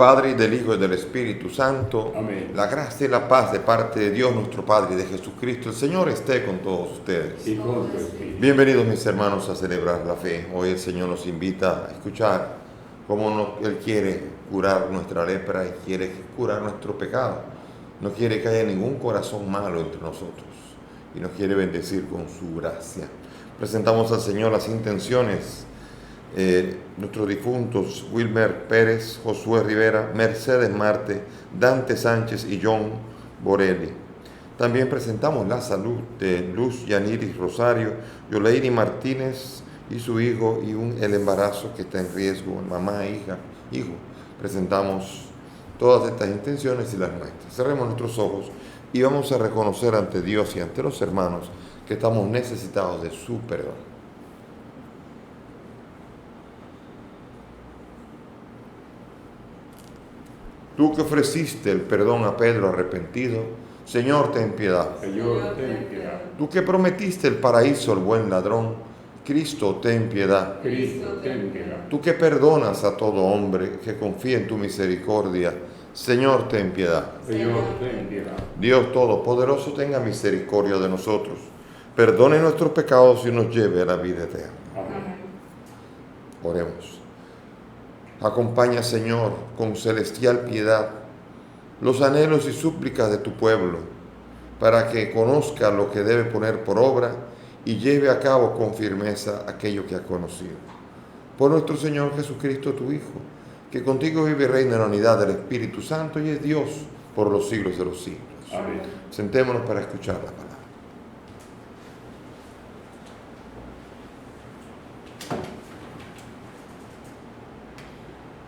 Padre, y del Hijo, y del Espíritu Santo. Amén. La gracia y la paz de parte de Dios nuestro Padre y de Jesucristo, el Señor, esté con todos ustedes. Y con tu espíritu. Bienvenidos mis hermanos a celebrar la fe. Hoy el Señor nos invita a escuchar cómo Él quiere curar nuestra lepra y quiere curar nuestro pecado. No quiere que haya ningún corazón malo entre nosotros y nos quiere bendecir con su gracia. Presentamos al Señor las intenciones nuestros difuntos Wilmer Pérez, Josué Rivera, Mercedes Marte, Dante Sánchez y John Borelli. También presentamos la salud de Luz Yaniris Rosario, Yoleiri Martínez y su hijo, y el embarazo que está en riesgo, mamá, hija, hijo. Presentamos todas estas intenciones y las nuestras. Cerremos nuestros ojos y vamos a reconocer ante Dios y ante los hermanos que estamos necesitados de su perdón. Tú que ofreciste el perdón a Pedro arrepentido, Señor, ten piedad. Señor, ten piedad. Tú que prometiste el paraíso al buen ladrón, Cristo, ten piedad. Cristo, ten piedad. Tú que perdonas a todo hombre que confía en tu misericordia, Señor, ten piedad. Señor, ten piedad. Dios Todopoderoso, tenga misericordia de nosotros, perdone nuestros pecados y nos lleve a la vida eterna. Amén. Oremos. Acompaña, Señor, con celestial piedad los anhelos y súplicas de tu pueblo, para que conozca lo que debe poner por obra y lleve a cabo con firmeza aquello que ha conocido. Por nuestro Señor Jesucristo, tu Hijo, que contigo vive y reina en la unidad del Espíritu Santo y es Dios por los siglos de los siglos. Amén. Sentémonos para escuchar la palabra.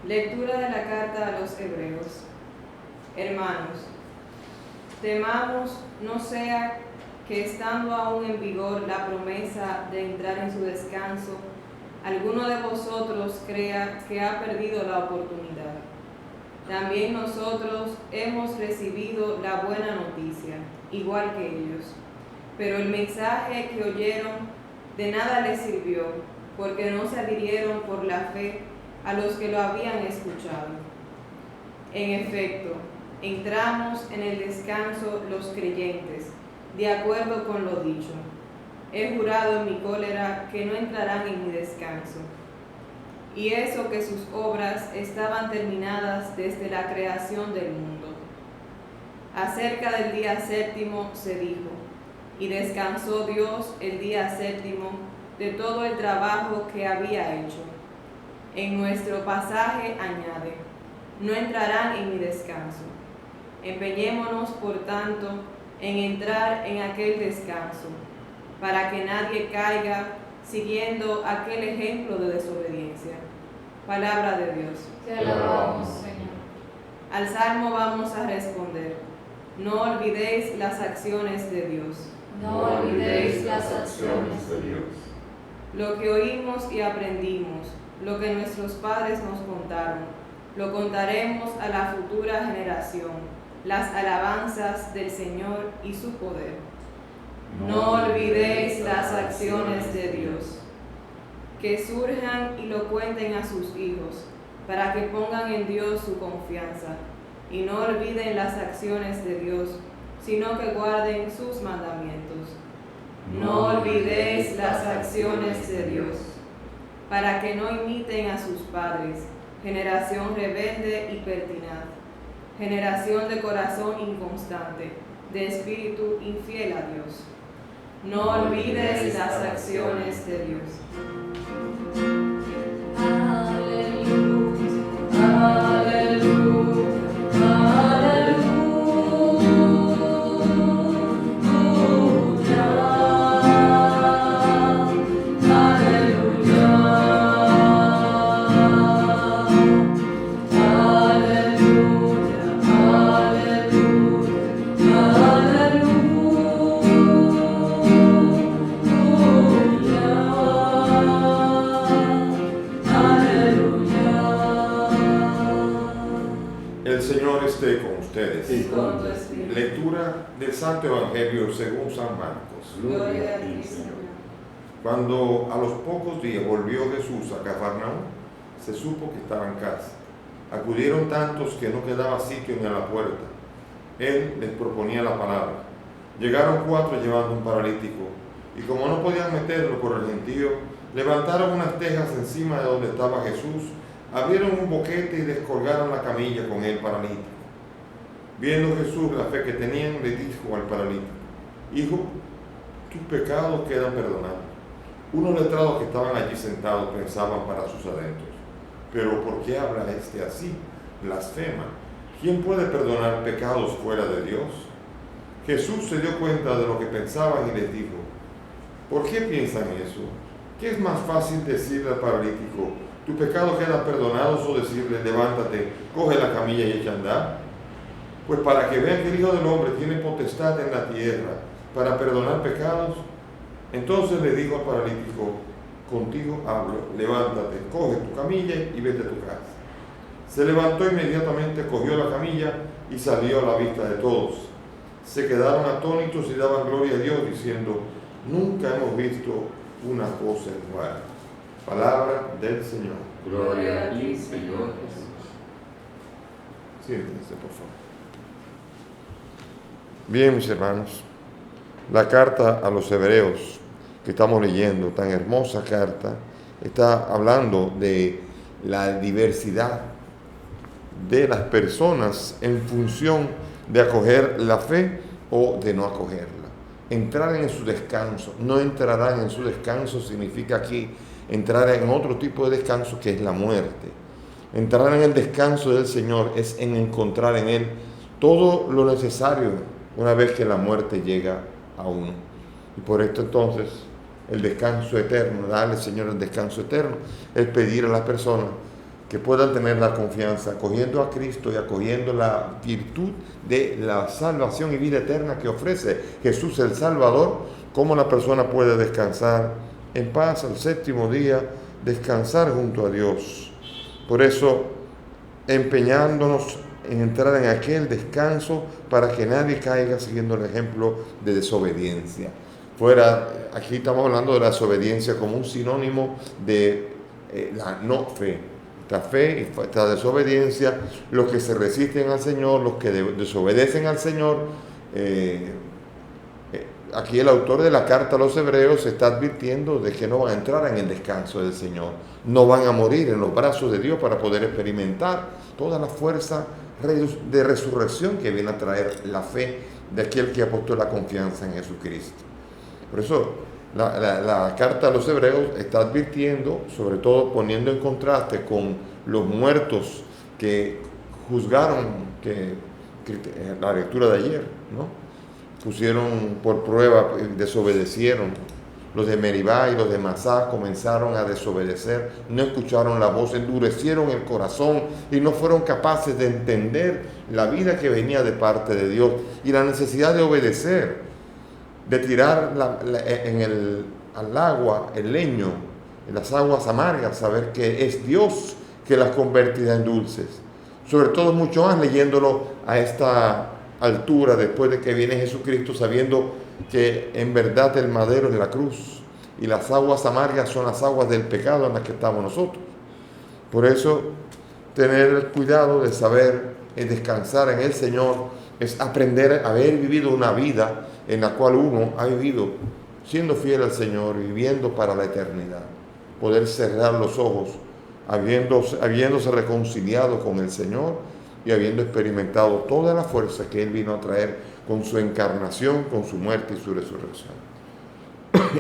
Lectura de la carta a los Hebreos. Hermanos, temamos no sea que estando aún en vigor la promesa de entrar en su descanso, alguno de vosotros crea que ha perdido la oportunidad. También nosotros hemos recibido la buena noticia, igual que ellos. Pero el mensaje que oyeron de nada les sirvió, porque no se adhirieron por la fe a los que lo habían escuchado. En efecto, entramos en el descanso los creyentes, de acuerdo con lo dicho. He jurado en mi cólera que no entrarán en mi descanso. Y eso que sus obras estaban terminadas desde la creación del mundo. Acerca del día séptimo se dijo, y descansó Dios el día séptimo de todo el trabajo que había hecho. En nuestro pasaje añade, no entrarán en mi descanso. Empeñémonos, por tanto, en entrar en aquel descanso, para que nadie caiga siguiendo aquel ejemplo de desobediencia. Palabra de Dios. Te alabamos, Señor. Al salmo vamos a responder, no olvidéis las acciones de Dios. No olvidéis las acciones de Dios. Lo que oímos y aprendimos, lo que nuestros padres nos contaron, lo contaremos a la futura generación, las alabanzas del Señor y su poder. No olvidéis las acciones de Dios. Que surjan y lo cuenten a sus hijos, para que pongan en Dios su confianza, y no olviden las acciones de Dios, sino que guarden sus mandamientos. No olvidéis las acciones de Dios, para que no imiten a sus padres, generación rebelde y pertinaz, generación de corazón inconstante, de espíritu infiel a Dios. No olvides las acciones de Dios. Aleluya, aleluya, El Señor esté con ustedes. Y con Con tu tu espíritu. Lectura del Santo Evangelio según San Marcos. Gloria a ti, ti, Señor. Cuando a los pocos días volvió Jesús a Cafarnaúm, se supo que estaba en casa. Acudieron tantos que no quedaba sitio en la puerta. Él les proponía la palabra. Llegaron 4 llevando un paralítico, y como no podían meterlo por el gentío, levantaron unas tejas encima de donde estaba Jesús, abrieron un boquete y descolgaron la camilla con el paralítico. Viendo Jesús la fe que tenían, le dijo al paralítico: Hijo, tus pecados quedan perdonados. Unos letrados que estaban allí sentados pensaban para sus adentros: pero ¿por qué habla este así? Blasfema. ¿Quién puede perdonar pecados fuera de Dios? Jesús se dio cuenta de lo que pensaban y les dijo: ¿por qué piensan eso? ¿Qué es más fácil decirle al paralítico: tus pecados quedan perdonados, o decirle: levántate, coge la camilla y echa a andar? Pues para que vean que el Hijo del Hombre tiene potestad en la tierra para perdonar pecados. Entonces le dijo al paralítico: contigo hablo, levántate, coge tu camilla y vete a tu casa. Se levantó inmediatamente, cogió la camilla y salió a la vista de todos. Se quedaron atónitos y daban gloria a Dios, diciendo: nunca hemos visto una cosa igual. Palabra del Señor. Gloria a ti, Señor Jesús. Siéntense, por favor. Bien, mis hermanos, la carta a los hebreos que estamos leyendo, tan hermosa carta, está hablando de la diversidad de las personas en función de acoger la fe o de no acogerla. Entrar en su descanso. No entrarán en su descanso significa aquí entrar en otro tipo de descanso, que es la muerte. Entrar en el descanso del Señor es en encontrar en Él todo lo necesario una vez que la muerte llega a uno. Y por esto entonces el descanso eterno, darle al Señor el descanso eterno, es pedir a las personas que puedan tener la confianza, acogiendo a Cristo y acogiendo la virtud de la salvación y vida eterna que ofrece Jesús el Salvador, cómo la persona puede descansar en paz al 7º día, descansar junto a Dios. Por eso, empeñándonos en entrar en aquel descanso para que nadie caiga siguiendo el ejemplo de desobediencia. Aquí estamos hablando de la desobediencia como un sinónimo de la no fe. Esta fe y esta desobediencia, los que se resisten al Señor, los que desobedecen al Señor. Aquí el autor de la carta a los hebreos está advirtiendo de que no van a entrar en el descanso del Señor. No van a morir en los brazos de Dios para poder experimentar toda la fuerza de resurrección que viene a traer la fe de aquel que ha puesto la confianza en Jesucristo. Por eso la carta a los hebreos está advirtiendo, sobre todo poniendo en contraste con los muertos que juzgaron, que la lectura de ayer, ¿no? Pusieron por prueba, desobedecieron. Los de Meribá y los de Masá comenzaron a desobedecer, no escucharon la voz, endurecieron el corazón y no fueron capaces de entender la vida que venía de parte de Dios y la necesidad de obedecer, de tirar al agua el leño, en las aguas amargas, saber que es Dios que las convertirá en dulces. Sobre todo mucho más leyéndolo a esta altura, después de que viene Jesucristo, sabiendo que en verdad el madero es la cruz y las aguas amargas son las aguas del pecado en las que estamos nosotros. Por eso, tener el cuidado de saber descansar en el Señor es aprender a haber vivido una vida en la cual uno ha vivido siendo fiel al Señor, viviendo para la eternidad. Poder cerrar los ojos, habiéndose reconciliado con el Señor y habiendo experimentado toda la fuerza que Él vino a traer con su encarnación, con su muerte y su resurrección.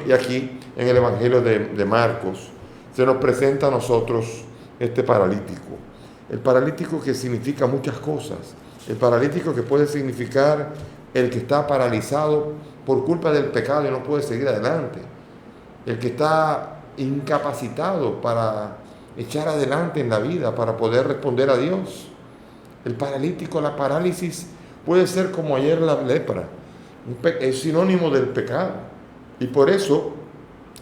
Y aquí, en el Evangelio de Marcos, se nos presenta a nosotros este paralítico. El paralítico que significa muchas cosas. El paralítico que puede significar el que está paralizado por culpa del pecado y no puede seguir adelante. El que está incapacitado para echar adelante en la vida, para poder responder a Dios. El paralítico, la parálisis, puede ser como ayer la lepra, es sinónimo del pecado. Y por eso,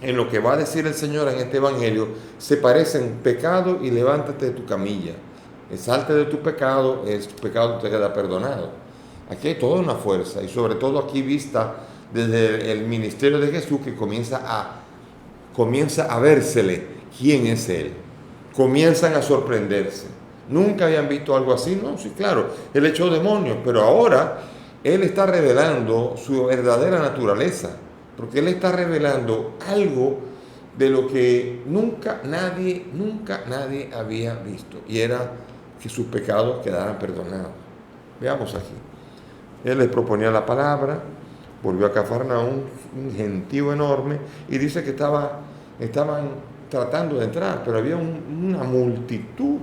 en lo que va a decir el Señor en este Evangelio, se parecen pecado y levántate de tu camilla. Salte de tu pecado te queda perdonado. Aquí hay toda una fuerza, y sobre todo aquí vista desde el ministerio de Jesús, que comienza a vérsele quién es Él. Comienzan a sorprenderse. Nunca habían visto algo así, ¿no? Sí, claro, él echó demonios, pero ahora él está revelando su verdadera naturaleza, porque él está revelando algo de lo que nunca nadie había visto, y era que sus pecados quedaran perdonados. Veamos aquí. Él les proponía la palabra, volvió a Cafarnaúm, un gentío enorme, y dice que estaban tratando de entrar, pero había una multitud.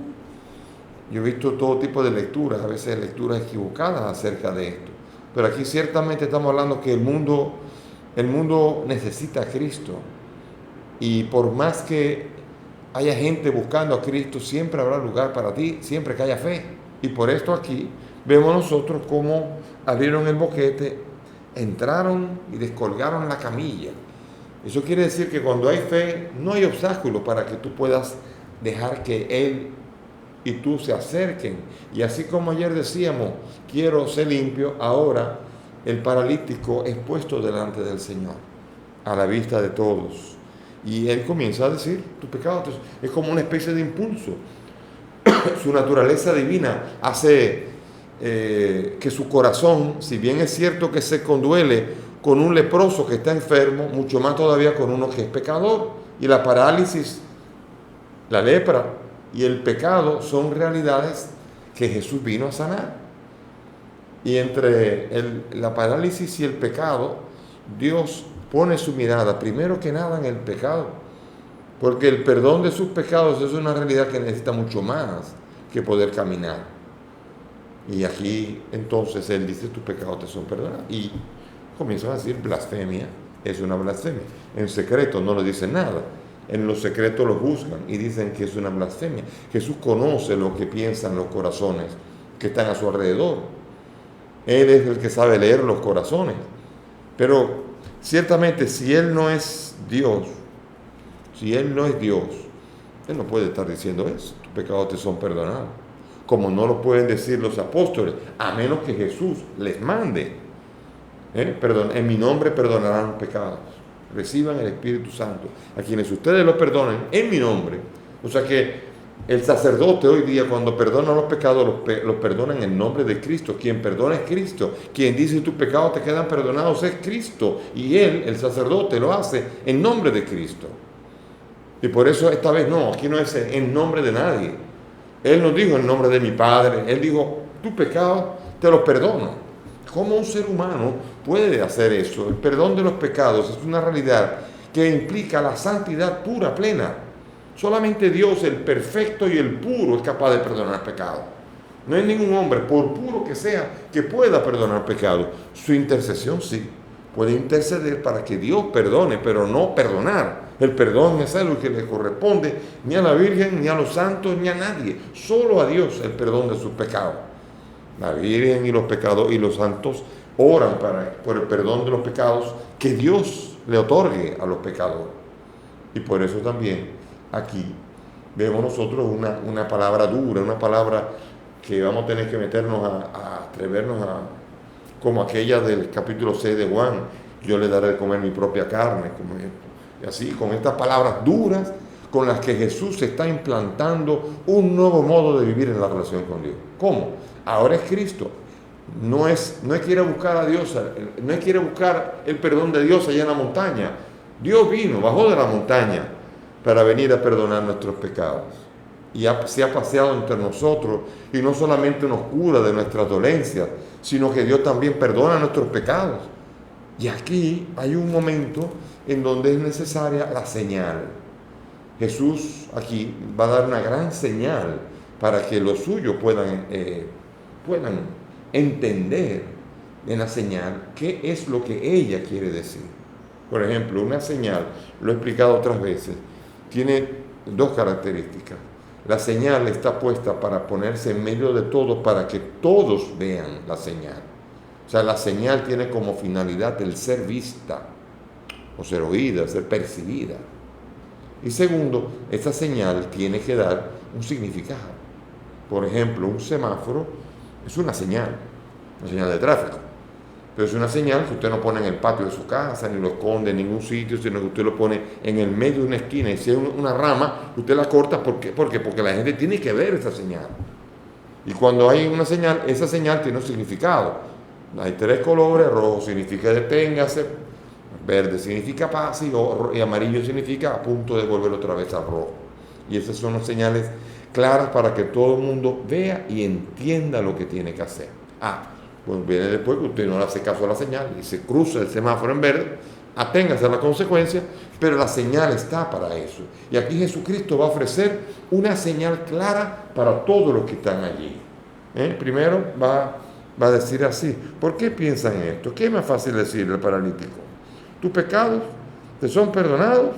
Yo he visto todo tipo de lecturas, a veces lecturas equivocadas acerca de esto, pero aquí ciertamente estamos hablando que el mundo necesita a Cristo, y por más que haya gente buscando a Cristo, siempre habrá lugar para ti, siempre que haya fe. Y por esto aquí vemos nosotros cómo abrieron el boquete, entraron y descolgaron la camilla. Eso quiere decir que cuando hay fe, no hay obstáculos para que tú puedas dejar que Él y tú se acerquen. Y así como ayer decíamos, quiero ser limpio, ahora el paralítico es puesto delante del Señor, a la vista de todos. Y Él comienza a decir, tu pecado es como una especie de impulso. Su naturaleza divina hace que su corazón, si bien es cierto que se conduele con un leproso que está enfermo, mucho más todavía con uno que es pecador. Y la parálisis, la lepra y el pecado son realidades que Jesús vino a sanar. Y entre la parálisis y el pecado, Dios pone su mirada primero que nada en el pecado, porque el perdón de sus pecados es una realidad que necesita mucho más que poder caminar. Y aquí entonces Él dice, tus pecados te son perdonados. Y comienzan a decir, blasfemia es una blasfemia. En secreto no le dicen nada, en lo secreto lo juzgan y dicen que es una blasfemia. Jesús conoce lo que piensan los corazones que están a su alrededor. Él es el que sabe leer los corazones. Pero ciertamente si Él no es Dios, Él no puede estar diciendo eso, tus pecados te son perdonados, como no lo pueden decir los apóstoles, a menos que Jesús les mande. En mi nombre perdonarán los pecados, reciban el Espíritu Santo, a quienes ustedes lo perdonen en mi nombre. O sea que el sacerdote hoy día, cuando perdona los pecados, los perdona en el nombre de Cristo. Quien perdona es Cristo. Quien dice tus pecados te quedan perdonados es Cristo. Y Él, el sacerdote, lo hace en nombre de Cristo. Y por eso esta vez no, aquí no es en nombre de nadie. Él no dijo en nombre de mi Padre. Él dijo, tus pecados te los perdono. ¿Cómo un ser humano puede hacer eso? El perdón de los pecados es una realidad que implica la santidad pura, plena. Solamente Dios, el perfecto y el puro, es capaz de perdonar pecados. No hay ningún hombre, por puro que sea, que pueda perdonar pecados. Su intercesión sí, puede interceder para que Dios perdone, pero no perdonar. El perdón es algo que le corresponde ni a la Virgen, ni a los santos, ni a nadie. Solo a Dios el perdón de sus pecados. La Virgen y los pecados y los santos oran por el perdón de los pecados que Dios le otorgue a los pecadores. Y por eso también aquí vemos nosotros una palabra dura, una palabra que vamos a tener que meternos a atrevernos a, como aquella del capítulo 6 de Juan, yo le daré de comer mi propia carne, como esto. Y así, con estas palabras duras con las que Jesús está implantando un nuevo modo de vivir en la relación con Dios. ¿Cómo? Ahora es Cristo. No es que ir a buscar a Dios, no es que ir a buscar el perdón de Dios allá en la montaña. Dios vino, bajó de la montaña para venir a perdonar nuestros pecados. Y se ha paseado entre nosotros, y no solamente nos cura de nuestras dolencias, sino que Dios también perdona nuestros pecados. Y aquí hay un momento en donde es necesaria la señal. Jesús aquí va a dar una gran señal para que los suyos puedan entender en la señal qué es lo que ella quiere decir. Por ejemplo, una señal, lo he explicado otras veces, tiene dos características. La señal está puesta para ponerse en medio de todos, para que todos vean la señal. O sea, la señal tiene como finalidad el ser vista, o ser oída, ser percibida. Y segundo, esa señal tiene que dar un significado. Por ejemplo, un semáforo es una señal de tráfico. Pero es una señal que usted no pone en el patio de su casa, ni lo esconde en ningún sitio, sino que usted lo pone en el medio de una esquina. Y si es una rama, usted la corta, ¿por qué? Porque la gente tiene que ver esa señal. Y cuando hay una señal, esa señal tiene un significado. Hay 3 colores: rojo significa deténgase, verde significa pase y amarillo significa a punto de volver otra vez al rojo. Y esas son las señales claras para que todo el mundo vea y entienda lo que tiene que hacer. Pues viene después que usted no le hace caso a la señal y se cruza el semáforo en verde, aténgase a la consecuencia, pero la señal está para eso. Y aquí Jesucristo va a ofrecer una señal clara para todos los que están allí. Primero va a decir así: ¿por qué piensan esto? ¿Qué es más fácil decirle al paralítico? ¿Tus pecados te son perdonados?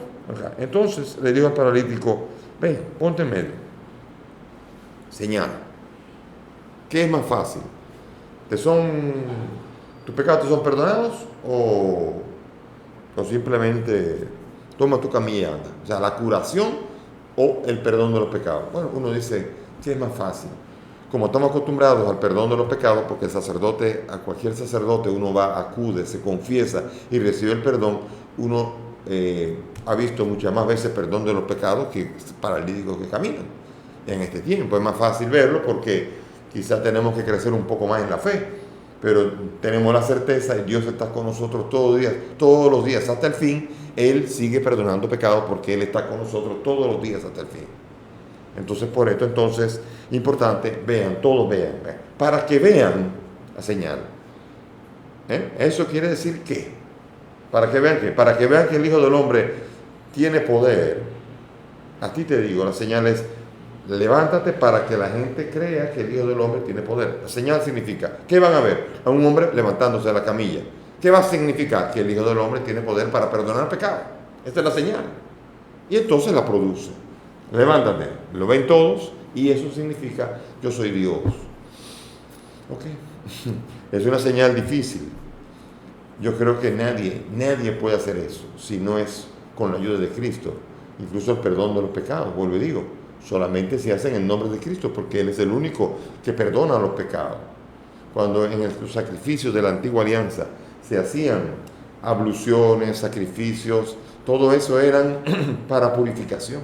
Entonces le dijo al paralítico: ven, ponte en medio. Señal. ¿Qué es más fácil? ¿Tus pecados te son perdonados? O simplemente toma tu camilla y anda. O sea, la curación o el perdón de los pecados. Bueno, uno dice, ¿qué es más fácil? Como estamos acostumbrados al perdón de los pecados, porque a cualquier sacerdote uno va, acude, se confiesa y recibe el perdón, uno ha visto muchas más veces perdón de los pecados que paralíticos que caminan. En este tiempo es más fácil verlo porque quizás tenemos que crecer un poco más en la fe, pero tenemos la certeza y Dios está con nosotros todos los días hasta el fin. Él sigue perdonando pecados porque Él está con nosotros todos los días hasta el fin. Entonces, por esto, importante, todos vean, para que vean la señal. Eso quiere decir ¿qué? ¿Para que vean qué? Para que vean que el Hijo del Hombre tiene poder. A ti te digo, la señal es: levántate para que la gente crea que el Hijo del Hombre tiene poder. La señal significa, ¿qué van a ver? A un hombre levantándose de la camilla. ¿Qué va a significar? Que el Hijo del Hombre tiene poder para perdonar pecado. Esta es la señal. Y entonces la produce. Levántate, lo ven todos y eso significa: yo soy Dios. ¿Ok? Es una señal difícil. Yo creo que nadie puede hacer eso si no es con la ayuda de Cristo. Incluso el perdón de los pecados, vuelvo y digo, solamente se hace en el nombre de Cristo, porque Él es el único que perdona los pecados. Cuando en los sacrificios de la antigua alianza se hacían abluciones, sacrificios, todo eso eran para purificación,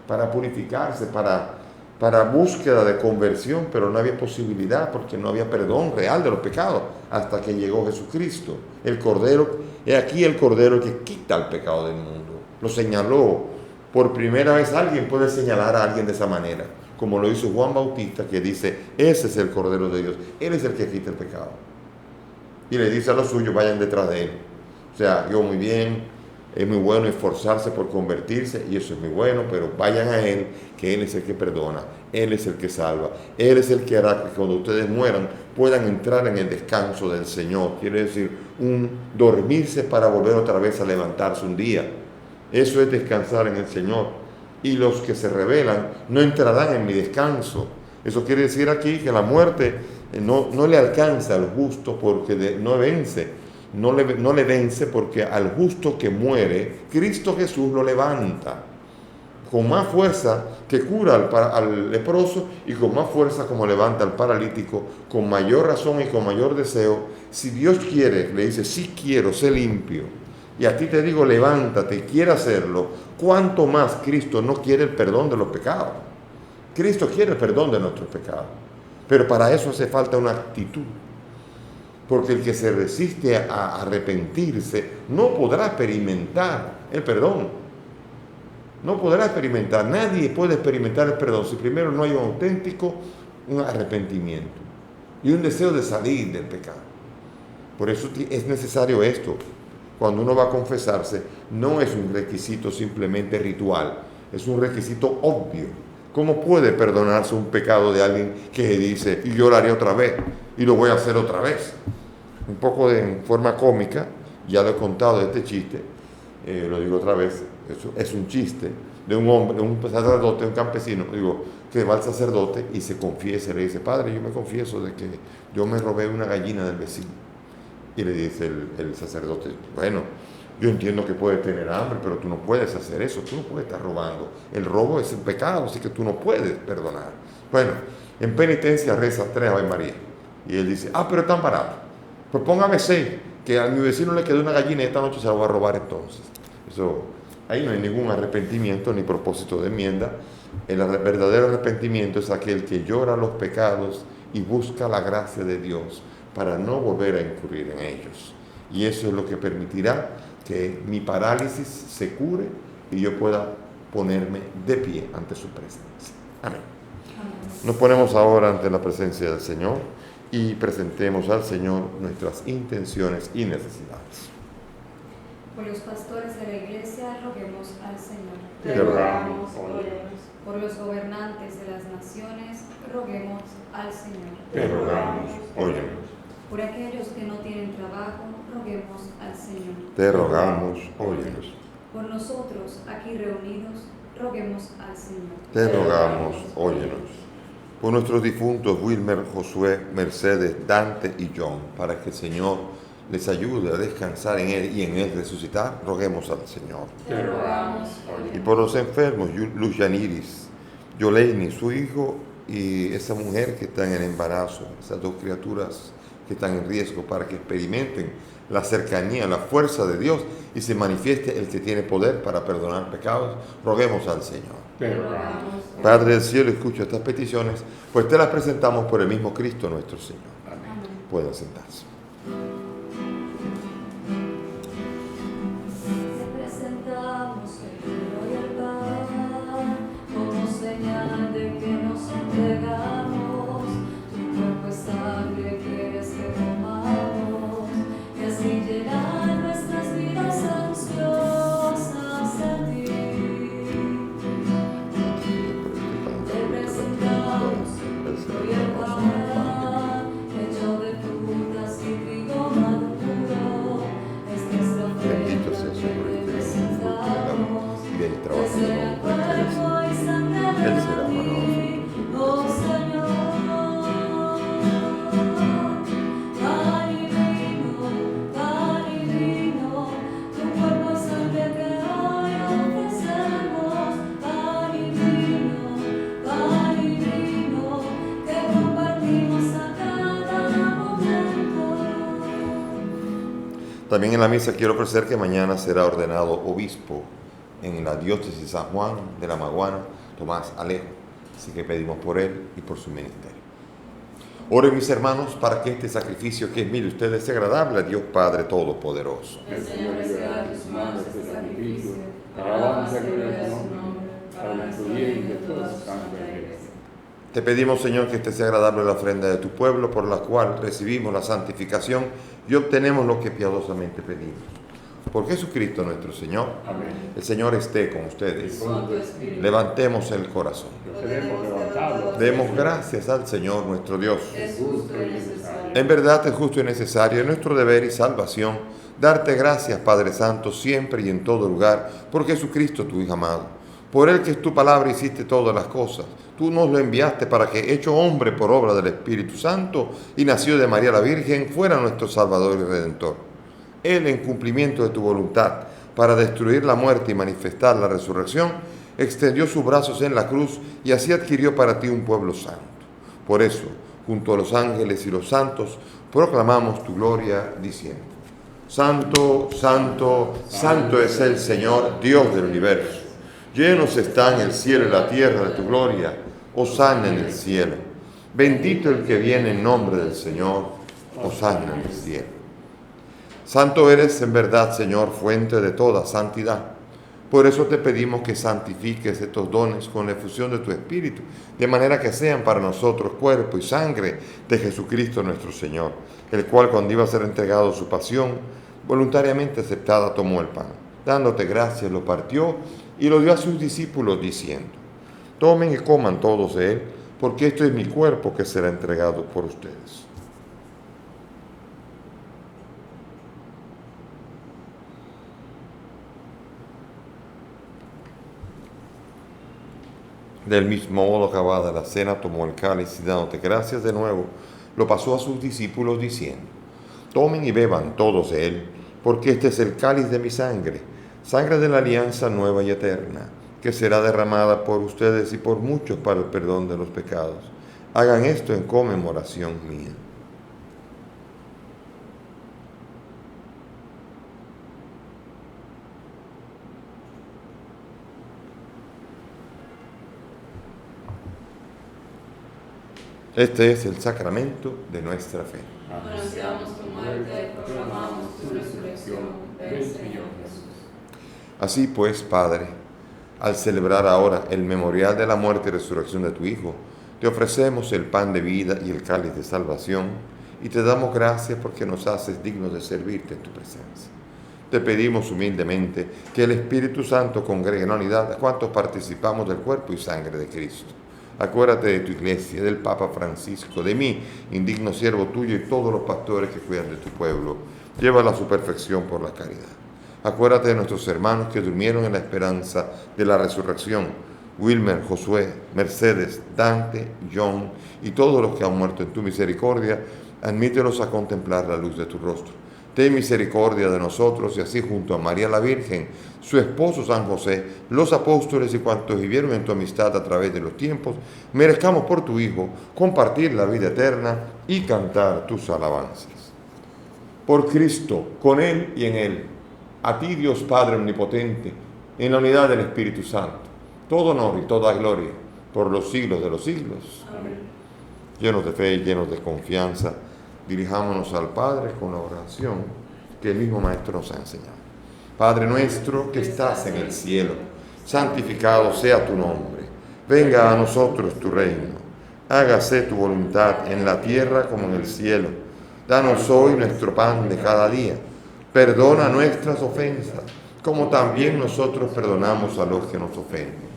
para purificarse, para búsqueda de conversión, pero no había posibilidad porque no había perdón real de los pecados hasta que llegó Jesucristo, el Cordero. He aquí el Cordero que quita el pecado del mundo. Lo señaló. Por primera vez alguien puede señalar a alguien de esa manera, como lo hizo Juan Bautista, que dice: ese es el Cordero de Dios, Él es el que quita el pecado. Y le dice a los suyos: vayan detrás de Él. O sea, yo muy bien, es muy bueno esforzarse por convertirse, y eso es muy bueno, pero vayan a Él, que Él es el que perdona, Él es el que salva, Él es el que hará que cuando ustedes mueran puedan entrar en el descanso del Señor. Quiere decir, un dormirse para volver otra vez a levantarse un día. Eso es descansar en el Señor. Y los que se rebelan no entrarán en mi descanso. Eso quiere decir aquí que la muerte no le alcanza al justo porque no vence. No le vence porque al justo que muere, Cristo Jesús lo levanta con más fuerza que cura al leproso y con más fuerza como levanta al paralítico, con mayor razón y con mayor deseo. Si Dios quiere, le dice: sí quiero, sé limpio. Y a ti te digo: levántate y quiere hacerlo. ¿Cuánto más Cristo no quiere el perdón de los pecados? Cristo quiere el perdón de nuestros pecados. Pero para eso hace falta una actitud. Porque el que se resiste a arrepentirse no podrá experimentar el perdón. No podrá experimentar. Nadie puede experimentar el perdón si primero no hay un arrepentimiento y un deseo de salir del pecado. Por eso es necesario esto. Cuando uno va a confesarse, no es un requisito simplemente ritual, es un requisito obvio. ¿Cómo puede perdonarse un pecado de alguien que dice: y yo lo haré otra vez, y lo voy a hacer otra vez? Un poco en forma cómica, ya lo he contado de este chiste, lo digo otra vez, es un chiste de un hombre, un sacerdote, un campesino, que va al sacerdote y se confiesa, le dice: padre, yo me confieso de que yo me robé una gallina del vecino. Y le dice el sacerdote: bueno, yo entiendo que puedes tener hambre, pero tú no puedes hacer eso, tú no puedes estar robando. El robo es un pecado, así que tú no puedes perdonar. Bueno, en penitencia reza 3 Ave María. Y él dice: pero es tan barato. Pues póngame 6, que a mi vecino le quedó una gallina y esta noche se la voy a robar entonces. Eso, ahí no hay ningún arrepentimiento ni propósito de enmienda. El verdadero arrepentimiento es aquel que llora los pecados y busca la gracia de Dios para no volver a incurrir en ellos. Y eso es lo que permitirá que mi parálisis se cure y yo pueda ponerme de pie ante su presencia. Amén. Nos ponemos ahora ante la presencia del Señor y presentemos al Señor nuestras intenciones y necesidades. Por los pastores de la Iglesia, roguemos al Señor. Te rogamos, óyenos. Por los gobernantes de las naciones, roguemos al Señor. Te rogamos, óyenos. Por aquellos que no tienen trabajo, roguemos al Señor. Te rogamos, óyenos. Por nosotros aquí reunidos, roguemos al Señor. Te rogamos, óyenos. Por nuestros difuntos Wilmer, Josué, Mercedes, Dante y John, para que el Señor les ayude a descansar en Él y en Él resucitar, roguemos al Señor. Te rogamos, Y por los enfermos, Luz Yaniris, Yoleni, su hijo y esa mujer que está en el embarazo, esas dos criaturas que están en riesgo, para que experimenten la cercanía, la fuerza de Dios y se manifieste el que tiene poder para perdonar pecados, roguemos al Señor. Te rogamos. Padre del cielo, escucha estas peticiones, pues te las presentamos por el mismo Cristo nuestro Señor. Amén. Pueden sentarse. Te presentamos el vino y el pan, como señal de que nos entregamos. Tu cuerpo y sangre quieres que comamos, y así llenar nuestras vidas ansiosas en ti. Te presentamos el vino y el pan, hecho de frutas y trigo maduro. Es nuestra Bendito sea su nombre, y del trabajo de la mujer, Él será para nosotros. oh Señor. Pan y vino, tu cuerpo y sangre que hoy ofrecemos. Pan y vino, que compartimos a cada momento. También en la misa quiero ofrecer que mañana será ordenado obispo en la diócesis de San Juan de la Maguana, Tomás Alejo. Así que pedimos por él y por su ministerio. Oren mis hermanos para que este sacrificio que es mío de ustedes sea agradable a Dios Padre Todopoderoso. El Señor reciba de tus manos este sacrificio, Para alabanza y gloria de su nombre, para nuestro bien y de toda su santa iglesia. Te pedimos, Señor, que este sea agradable la ofrenda de tu pueblo, por la cual recibimos la santificación y obtenemos lo que piadosamente pedimos. Por Jesucristo nuestro Señor. Amén. El Señor esté con ustedes. con tu espíritu. Levantemos el corazón. Lo queremos levantado. Demos gracias al Señor nuestro Dios. Es justo y necesario. En verdad es justo y necesario, es nuestro deber y salvación, darte gracias, Padre Santo, siempre y en todo lugar, por Jesucristo tu Hijo amado. Por Él que es tu palabra hiciste todas las cosas. Tú nos lo enviaste para que, hecho hombre por obra del Espíritu Santo y nacido de María la Virgen, fuera nuestro Salvador y Redentor. Él, en cumplimiento de tu voluntad, para destruir la muerte y manifestar la resurrección, extendió sus brazos en la cruz y así adquirió para ti un pueblo santo. Por eso, junto a los ángeles y los santos, proclamamos tu gloria diciendo: Santo, santo, santo es el Señor, Dios del universo. Llenos están el cielo y la tierra de tu gloria. Hosana en el cielo. Bendito el que viene en nombre del Señor. Hosana en el cielo. Santo eres en verdad, Señor, fuente de toda santidad. Por eso te pedimos que santifiques estos dones con la efusión de tu Espíritu, de manera que sean para nosotros cuerpo y sangre de Jesucristo nuestro Señor, el cual, cuando iba a ser entregado su pasión, voluntariamente aceptada, tomó el pan. Dándote gracias, lo partió y lo dio a sus discípulos, diciendo: Tomen y coman todos de él, porque esto es mi cuerpo que será entregado por ustedes. Del mismo modo, acabada la cena, tomó el cáliz y, dándote gracias de nuevo, lo pasó a sus discípulos diciendo: Tomen y beban todos de él, porque este es el cáliz de mi sangre, sangre de la alianza nueva y eterna, que será derramada por ustedes y por muchos para el perdón de los pecados. Hagan esto en conmemoración mía. Este es el sacramento de nuestra fe. Anunciamos tu muerte y proclamamos tu resurrección. Ven, Señor Jesús. Así pues, Padre, al celebrar ahora el memorial de la muerte y resurrección de tu Hijo, te ofrecemos el pan de vida y el cáliz de salvación, y te damos gracias porque nos haces dignos de servirte en tu presencia. Te pedimos humildemente que el Espíritu Santo congregue en la unidad a cuantos participamos del cuerpo y sangre de Cristo. Acuérdate de tu iglesia, del Papa Francisco, de mí, indigno siervo tuyo, y todos los pastores que cuidan de tu pueblo. Llévala a su perfección por la caridad. Acuérdate de nuestros hermanos que durmieron en la esperanza de la resurrección: Wilmer, Josué, Mercedes, Dante, John y todos los que han muerto en tu misericordia. Admítelos a contemplar la luz de tu rostro. Ten misericordia de nosotros, y así junto a María la Virgen, su esposo San José, los apóstoles y cuantos vivieron en tu amistad a través de los tiempos, merezcamos por tu Hijo compartir la vida eterna y cantar tus alabanzas. Por Cristo, con Él y en Él, a ti Dios Padre Omnipotente, en la unidad del Espíritu Santo, todo honor y toda gloria por los siglos de los siglos. Amén. Llenos de fe y llenos de confianza, dirijámonos al Padre con la oración que el mismo Maestro nos ha enseñado. Padre nuestro que estás en el cielo, santificado sea tu nombre. Venga a nosotros tu reino. Hágase tu voluntad en la tierra como en el cielo. Danos hoy nuestro pan de cada día. Perdona nuestras ofensas, como también nosotros perdonamos a los que nos ofenden.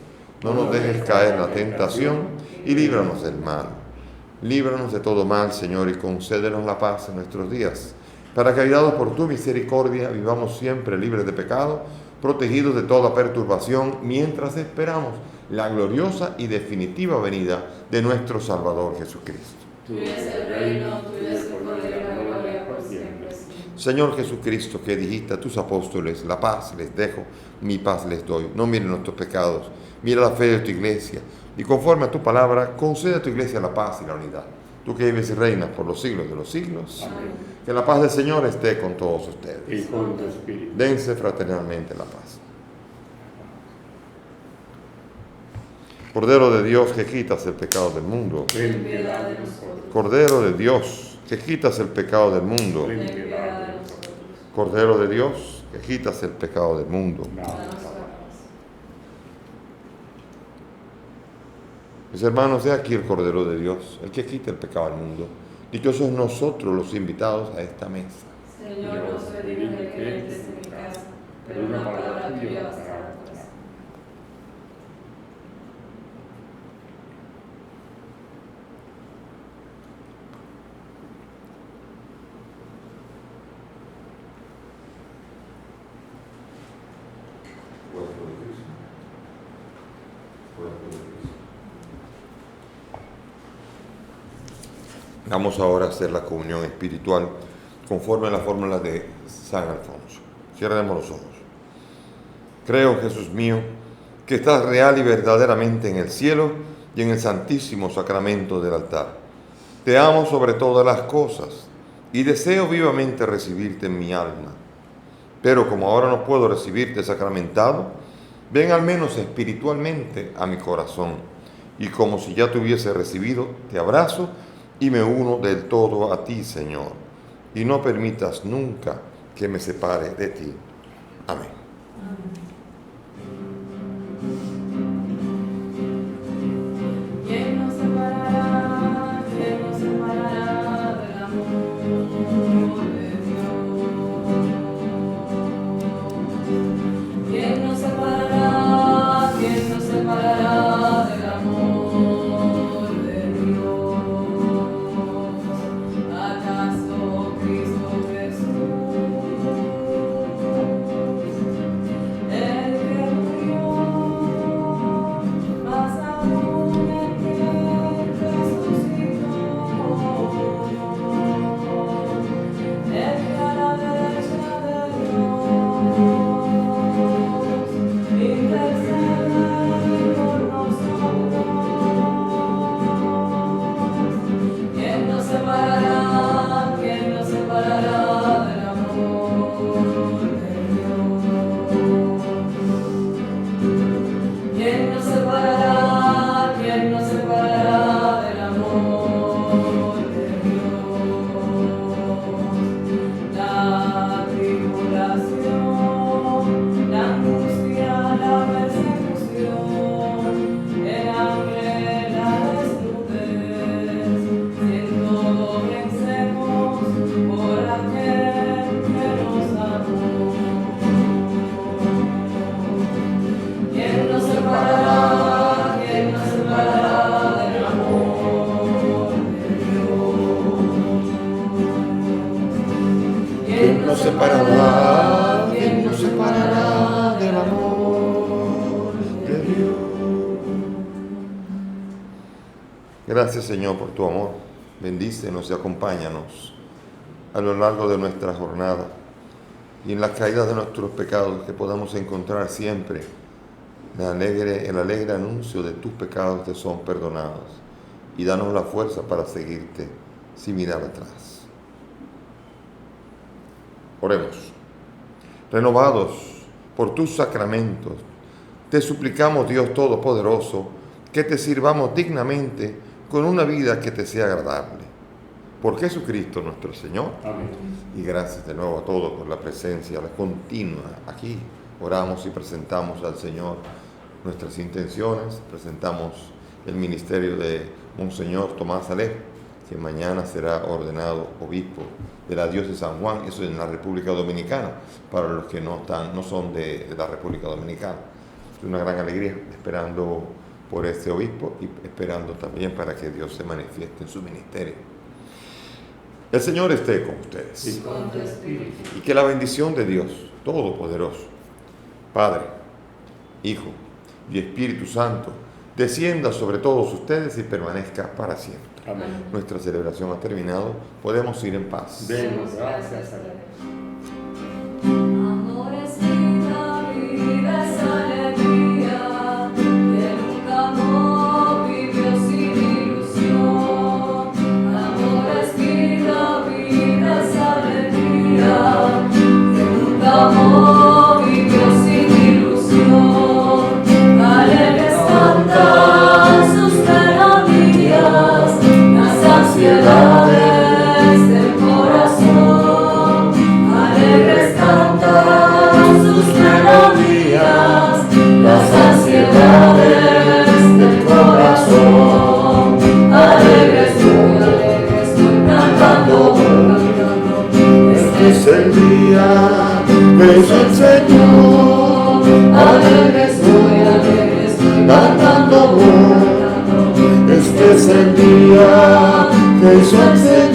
No nos dejes caer en la tentación y líbranos del mal. Líbranos de todo mal, Señor, y concédenos la paz en nuestros días, para que, ayudados por tu misericordia, vivamos siempre libres de pecado, protegidos de toda perturbación, mientras esperamos la gloriosa y definitiva venida de nuestro Salvador Jesucristo. Tuyo es el reino, tuyo es el poder y la gloria por siempre. Señor Jesucristo, que dijiste a tus apóstoles: la paz les dejo, mi paz les doy. No miren nuestros pecados, mira la fe de tu iglesia, y conforme a tu palabra, concede a tu iglesia la paz y la unidad. Tú que vives y reinas por los siglos de los siglos. Amén. Que la paz del Señor esté con todos ustedes. Y con tu espíritu. Dense fraternalmente la paz. Cordero de Dios, que quitas el pecado del mundo. Ten piedad de nosotros. Cordero de Dios, que quitas el pecado del mundo. Ten piedad de nosotros. Cordero de Dios, que quitas el pecado del mundo. Danos la paz. Mis hermanos, he aquí el Cordero de Dios, el que quita el pecado del mundo. Dichosos nosotros los invitados a esta mesa. Señor, no soy digno de que entres en mi casa, pero una palabra tuya bastará. Vamos ahora a hacer la comunión espiritual conforme a la fórmula de San Alfonso. Cierremos los ojos. Creo, Jesús mío, que estás real y verdaderamente en el cielo y en el santísimo sacramento del altar. Te amo sobre todas las cosas y deseo vivamente recibirte en mi alma. Pero como ahora no puedo recibirte sacramentado, ven al menos espiritualmente a mi corazón, y como si ya te hubiese recibido, te abrazo y me uno del todo a ti, Señor, y no permitas nunca que me separe de ti. Amén. ¿Quién nos separará? ¿Quién nos separará del amor de Dios? ¿Quién nos separará? ¿Quién nos separará del amor de Dios? ¿Acaso Cristo Jesús? nos separará? ¿Quién nos separará del amor de Dios? Gracias, Señor, por tu amor. Bendícenos y acompáñanos a lo largo de nuestra jornada y en las caídas de nuestros pecados, que podamos encontrar siempre el alegre anuncio de tus pecados te son perdonados, y danos la fuerza para seguirte sin mirar atrás. Oremos. Renovados por tus sacramentos, te suplicamos, Dios Todopoderoso, que te sirvamos dignamente con una vida que te sea agradable. Por Jesucristo nuestro Señor. Amén. Y gracias de nuevo a todos por la presencia, la continua. Aquí oramos y presentamos al Señor nuestras intenciones. Presentamos el ministerio de Monseñor Tomás Alef, que mañana será ordenado obispo de la diócesis de San Juan, eso en la República Dominicana, para los que no son de la República Dominicana. Es una gran alegría, esperando por este obispo y esperando también para que Dios se manifieste en su ministerio. El Señor esté con ustedes. Y con tu espíritu. Y que la bendición de Dios Todopoderoso, Padre, Hijo y Espíritu Santo, descienda sobre todos ustedes y permanezca para siempre. Amén. Nuestra celebración ha terminado. Podemos ir en paz. Demos gracias a Dios. Amor es vida, vida es alegría, que nunca amó, vivió sin ilusión. Amor es vida, vida es alegría, que nunca amó, vivió sin ilusión. Alegres cantan sus melodías, las ansiedades del corazón. Alegres cantan sus melodías, las ansiedades del corazón. Alegres voy cantando, este es el día que hizo el Señor. Alegres voy cantando, este es el día que hizo el Señor.